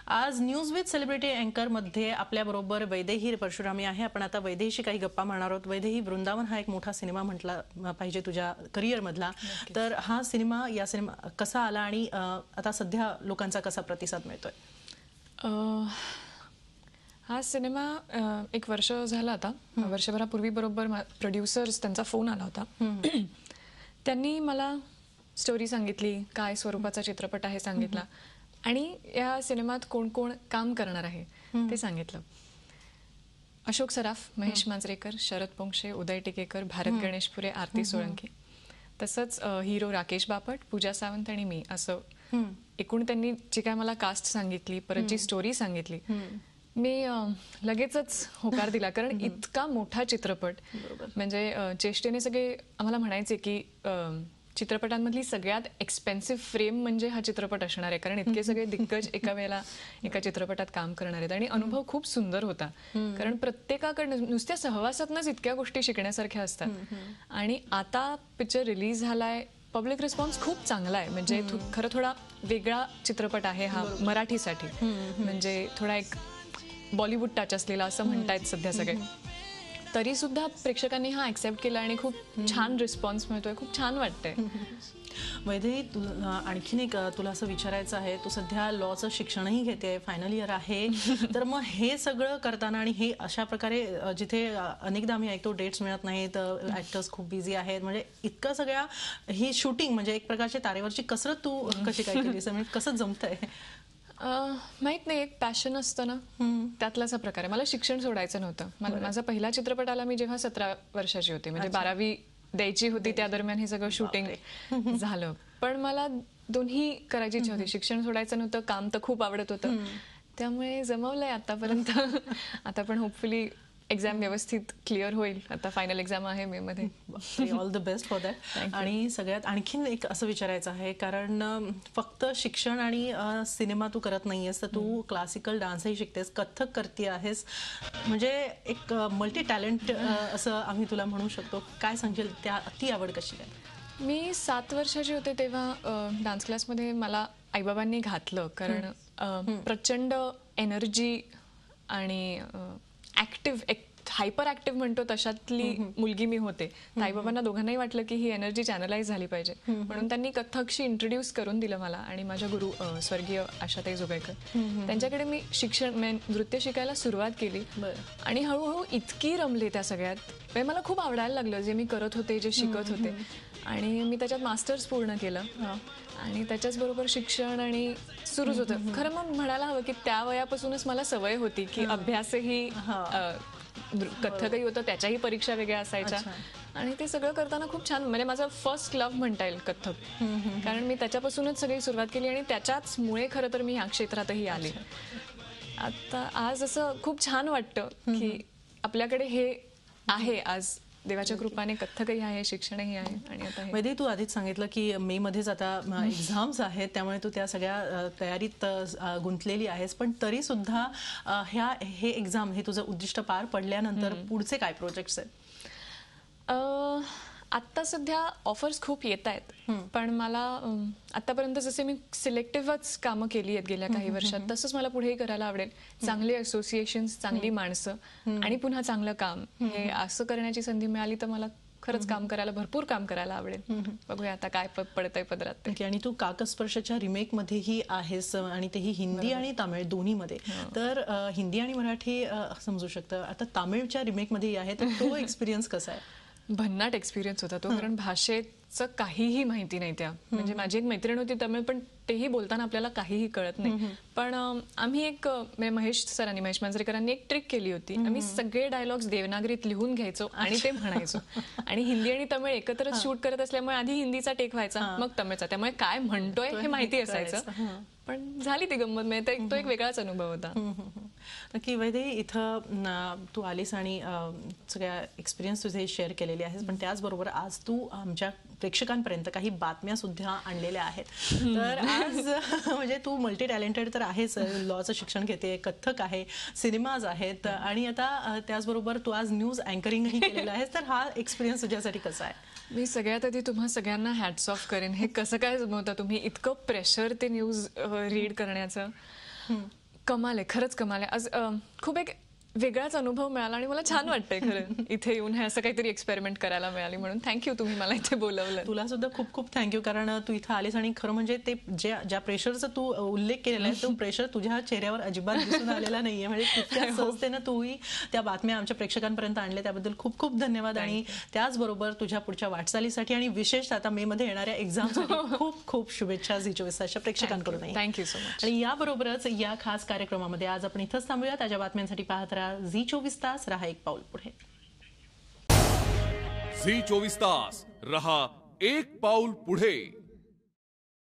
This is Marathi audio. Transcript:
आज न्यूज विथ सेलिब्रिटी अँकर मध्ये आपल्याबरोबर वैदेही परशुरामी आहे. आपण आता वैदेहीशी काही गप्पा मारणार आहोत. वैदेही, वृंदावन हा एक मोठा सिनेमा म्हटला पाहिजे तुझ्या करिअर मधला. तर हा सिनेमा कसा आला आणि आता सध्या लोकांचा कसा प्रतिसाद मिळतोय? हा सिनेमा एक वर्ष झाला आता. वर्षभरापूर्वी बरोबर प्रोड्युसर्स त्यांचा फोन आला होता. त्यांनी मला स्टोरी सांगितली, काय स्वरूपाचा चित्रपट आहे सांगितला आणि या सिनेमात कोण कोण काम करणार आहे ते सांगितलं. अशोक सराफ, महेश मांजरेकर, शरद पोंक्षे, उदय टिकेकर, भारत गणेशपुरे, आरती सोळंकी, तसंच हिरो राकेश बापट, पूजा सावंत आणि मी, असं एकूण त्यांनी जी काय मला कास्ट सांगितली, परत जी स्टोरी सांगितली, मी लगेचच होकार दिला. कारण इतका मोठा चित्रपट, म्हणजे चेष्टेने सगळे आम्हाला म्हणायचे की चित्रपटांमधली सगळ्यात एक्सपेन्सिव्ह फ्रेम म्हणजे हा चित्रपट असणार आहे, कारण इतके सगळे दिग्गज एका वेळेला एका चित्रपटात काम करणार आहेत. आणि अनुभव खूप सुंदर होता, कारण प्रत्येकाकडनं नुसत्या सहवासातनंच इतक्या गोष्टी शिकण्यासारख्या असतात. आणि आता पिक्चर रिलीज झालाय, पब्लिक रिस्पॉन्स खूप चांगला आहे. म्हणजे खरं थोडा वेगळा चित्रपट आहे हा मराठीसाठी, म्हणजे थोडा एक बॉलिवूड टच असलेला असं म्हणतायत सध्या सगळे. तरी सुद्धा प्रेक्षकांनी हा ऍक्सेप्ट केला आणि खूप छान रिस्पॉन्स मिळतोय, खूप छान वाटतंय. वैदेही, आणखीन एक तुला असं विचारायचं आहे. तू सध्या लॉचं शिक्षणही घेते, फायनल इयर आहे. तर मग हे सगळं करताना आणि हे अशा प्रकारे जिथे अनेकदा आम्ही ऐकतो डेट्स मिळत नाहीत, ऍक्टर्स खूप बिझी आहेत, म्हणजे इतकं सगळ्या ही शूटिंग म्हणजे एक प्रकारची तारेवरची कसरत तू कशी काय केलीस, म्हणजे कसं जमतंय? माहित नाही, एक पॅशन असतं ना, त्यातलाच हा प्रकार आहे. मला शिक्षण सोडायचं नव्हतं. माझा पहिला चित्रपट आला मी जेव्हा 17 वर्षाची होते, म्हणजे 12वी द्यायची होती, त्या दरम्यान हे सगळं शूटिंग झालं. पण मला दोन्ही करायची इच्छा होती, शिक्षण सोडायचं नव्हतं, काम तर खूप आवडत होतं, त्यामुळे जमवलंय आतापर्यंत. आता पण होपफुली एक्झाम व्यवस्थित क्लिअर होईल. आता फायनल एक्झाम आहे मे मध्ये. All the best for that. आणि सगळ्यात आणखीन एक असं विचारायचं आहे, कारण फक्त शिक्षण आणि सिनेमा तू करत नाहीयेस, तर तू क्लासिकल डान्सही शिकतेस, कथ्थक करते आहेस, म्हणजे एक मल्टी टॅलेंट असं आम्ही तुला म्हणू शकतो. काय सांगशील, ती आवड कशी आहे? मी 7 वर्षाची होते तेव्हा डान्स क्लासमध्ये मला आईबाबांनी घातलं, कारण प्रचंड एनर्जी आणि ऍक्टिव्ह, एक हायपर ऍक्टिव्ह म्हणतो तशातली मुलगी मी होते. आईबाबांना दोघांनाही वाटलं की ही एनर्जी चॅनलाइज झाली पाहिजे, म्हणून त्यांनी कथ्थकशी इंट्रोड्यूस करून दिलं मला. आणि माझ्या गुरु स्वर्गीय आशाताई जोगळेकर, त्यांच्याकडे मी नृत्य शिकायला सुरुवात केली. आणि हळूहळू इतकी रमले त्या सगळ्यात, म्हणजे मला खूप आवडायला लागलं जे मी करत होते, जे शिकत होते. आणि मी त्याच्यात मास्टर्स पूर्ण केलं आणि त्याच्याच बरोबर शिक्षण आणि सुरूच होतं. खरं मग म्हणायला हवं की त्या वयापासूनच मला सवय होती की अभ्यासही, कथ्थकही होतं, त्याच्याही परीक्षा वेगळ्या असायच्या. आणि ते सगळं करताना खूप छान, म्हणजे माझं फर्स्ट लव्ह म्हणता येईल कथ्थक, कारण मी त्याच्यापासूनच सगळी सुरुवात केली आणि त्याच्याच मुळे खरं तर मी ह्या क्षेत्रातही आले. आता आज असं खूप छान वाटतं की आपल्याकडे हे आहे, आज देवाच्या कृपाने कथ्थकही आहे, शिक्षणही आहे. आणि आता वैदेही, तू आधीच सांगितलं की मे मध्येच आता एक्झाम्स आहेत, त्यामुळे तू त्या सगळ्या तयारीत गुंतलेली आहेस. पण तरी सुद्धा हे एक्झाम, हे तुझं उद्दिष्ट पार पडल्यानंतर पुढचे काय प्रोजेक्ट्स आहेत? आत्ता सध्या ऑफर्स खूप येत आहेत, पण मला आतापर्यंत जसे मी सिलेक्टिव्हच कामं केली आहेत गेल्या काही वर्षात, तसंच मला पुढेही करायला आवडेल. चांगले असोसिएशन्स, चांगली माणसं आणि पुन्हा चांगलं काम, हे असं करण्याची संधी मिळाली तर मला खरंच काम करायला, भरपूर काम करायला आवडेल. बघूया आता काय पडतंय पदरात. आणि तू काकस्पर्शच्या रिमेक मध्येही आहेस, आणि तेही हिंदी आणि तामिळ दोन्हीमध्ये. तर हिंदी आणि मराठी समजू शकतं, आता तामिळच्या रिमेक मध्ये आहे, तर तो एक्सपिरियन्स कसा आहे? भन्नाट एक्सपिरियन्स होता तो, कारण भाषेचं काहीही माहिती नाही त्या. म्हणजे माझी एक मैत्रीण होती तमिळ, पण तेही बोलताना आपल्याला काहीही कळत नाही. पण आम्ही एक, महेश मांजरेकरांनी एक ट्रिक केली होती. आम्ही सगळे डायलॉग्स देवनागरीत लिहून घ्यायचो आणि ते म्हणायचो. आणि हिंदी आणि तमिळ एकत्रच शूट करत असल्यामुळे आधी हिंदीचा टेक व्हायचा, मग तमिळचा, त्यामुळे काय म्हणतोय हे माहिती असायचं. पण झाली ती गंमत, म्हणजे तो एक वेगळाच अनुभव होता. नक्की. वैदेही, इथं तू आलीस आणि सगळ्या एक्सपिरियन्स तुझे शेअर केलेले आहेस, पण त्याचबरोबर आज तू आमच्या प्रेक्षकांपर्यंत काही बातम्या सुद्धा आणलेल्या आहेत. तर आज म्हणजे तू मल्टी टॅलेंटेड तर आहेस, लॉचं शिक्षण घेते, कथ्थक आहे, सिनेमाज आहेत, आणि आता त्याचबरोबर तू आज न्यूज अँकरिंगही केलेलं आहेस. तर हा एक्सपिरियन्स तुझ्यासाठी कसा आहे? मी सगळ्यात आधी तुम्हा सगळ्यांना हॅट्स ऑफ करेन. हे कसं काय जमवता तुम्ही, इतकं प्रेशर ते न्यूज रीड करण्याचं. कमाल आहे, खरंच कमाल आहे. आज खूप एक वेगळाच अनुभव मिळाला आणि मला छान वाटतंय खरं इथे येऊन हे असं काहीतरी एक्सपेरिमेंट करायला मिळाली, म्हणून थँक्यू तुम्ही मला इथे बोलवलं. तुला सुद्धा खूप खूप थँक्यू, कारण तू इथं आलीस आणि खरं म्हणजे ते ज्या प्रेशरचा तू उल्लेख केलेला आहे तो प्रेशर तुझ्या चेहऱ्यावर अजिबात दिसून आलेला नाहीये. म्हणजे तितक्या सहजतेनं तूही त्या बातम्या आमच्या प्रेक्षकांपर्यंत आणल्या, त्याबद्दल खूप खूप धन्यवाद. आणि त्याचबरोबर तुझ्या पुढच्या वाटचालीसाठी आणि विशेष आता मे मध्ये येणाऱ्या एक्झामसाठी खूप खूप शुभेच्छा झी 24 तासच्या प्रेक्षकांकडून. Thank you so much. आणि याबरोबरच या खास कार्यक्रमामध्ये आज आपण इथंच थांबूया. ताज्या बातम्यांसाठी पाहत राहा झी 24 तास, रहा एक पाऊल पुढे. झी 24 तास, रहा एक पाऊल पुढे.